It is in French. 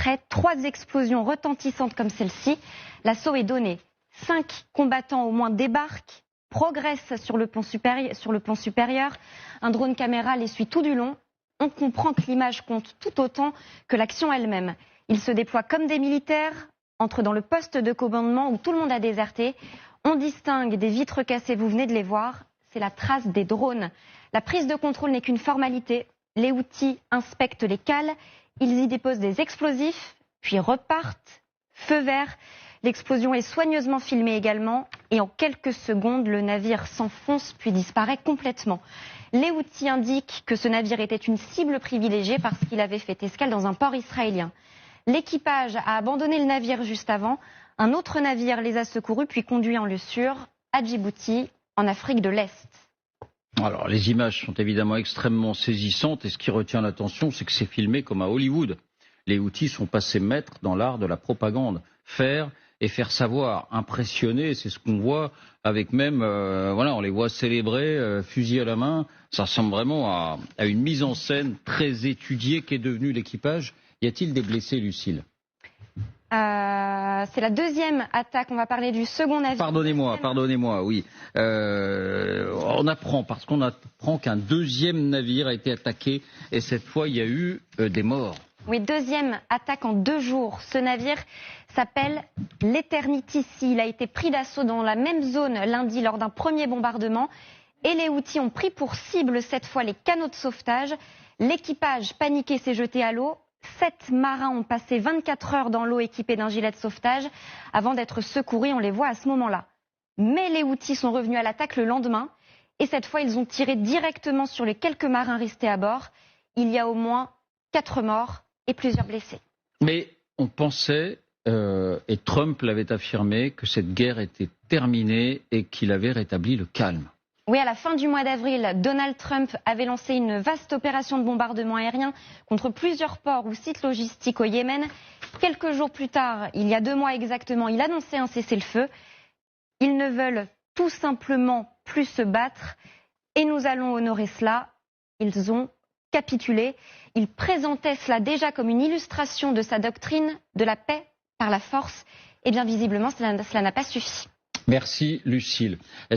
après 3 explosions retentissantes comme celle-ci, l'assaut est donné. 5 combattants au moins débarquent, progressent sur le pont supérieur. Un drone caméra les suit tout du long. On comprend que l'image compte tout autant que l'action elle-même. Ils se déploient comme des militaires, entrent dans le poste de commandement où tout le monde a déserté. On distingue des vitres cassées, vous venez de les voir. C'est la trace des drones. La prise de contrôle n'est qu'une formalité. Les Houthis inspectent les cales. Ils y déposent des explosifs, puis repartent. Feu vert. L'explosion est soigneusement filmée également. Et en quelques secondes, le navire s'enfonce puis disparaît complètement. Les Houthis indiquent que ce navire était une cible privilégiée parce qu'il avait fait escale dans un port israélien. L'équipage a abandonné le navire juste avant. Un autre navire les a secourus puis conduits en lieu sûr à Djibouti, en Afrique de l'Est. Alors, les images sont évidemment extrêmement saisissantes et ce qui retient l'attention, c'est que c'est filmé comme à Hollywood. Les Houthis sont passés maîtres dans l'art de la propagande. Faire et faire savoir, impressionner, c'est ce qu'on voit avec même, on les voit célébrer, fusil à la main. Ça ressemble vraiment à une mise en scène très étudiée qu'est devenue l'équipage. Y a-t-il des blessés, Lucille ? C'est la deuxième attaque, on va parler du second navire. Pardonnez-moi, oui. On apprend qu'un deuxième navire a été attaqué et cette fois il y a eu des morts. Oui, deuxième attaque en 2 jours. Ce navire s'appelle l'Eternity Sea. Il a été pris d'assaut dans la même zone lundi lors d'un premier bombardement. Et les Houthis ont pris pour cible cette fois les canots de sauvetage. L'équipage paniqué s'est jeté à l'eau. 7 marins ont passé 24 heures dans l'eau équipés d'un gilet de sauvetage avant d'être secourus, on les voit à ce moment-là. Mais les Houthis sont revenus à l'attaque le lendemain et cette fois ils ont tiré directement sur les quelques marins restés à bord. Il y a au moins 4 morts et plusieurs blessés. Mais on pensait, et Trump l'avait affirmé, que cette guerre était terminée et qu'il avait rétabli le calme. Oui, à la fin du mois d'avril, Donald Trump avait lancé une vaste opération de bombardement aérien contre plusieurs ports ou sites logistiques au Yémen. Quelques jours plus tard, il y a 2 mois exactement, il annonçait un cessez-le-feu. Ils ne veulent tout simplement plus se battre et nous allons honorer cela. Ils ont capitulé. Il présentaient cela déjà comme une illustration de sa doctrine de la paix par la force. Et bien visiblement, cela n'a pas suffi. Merci Lucille.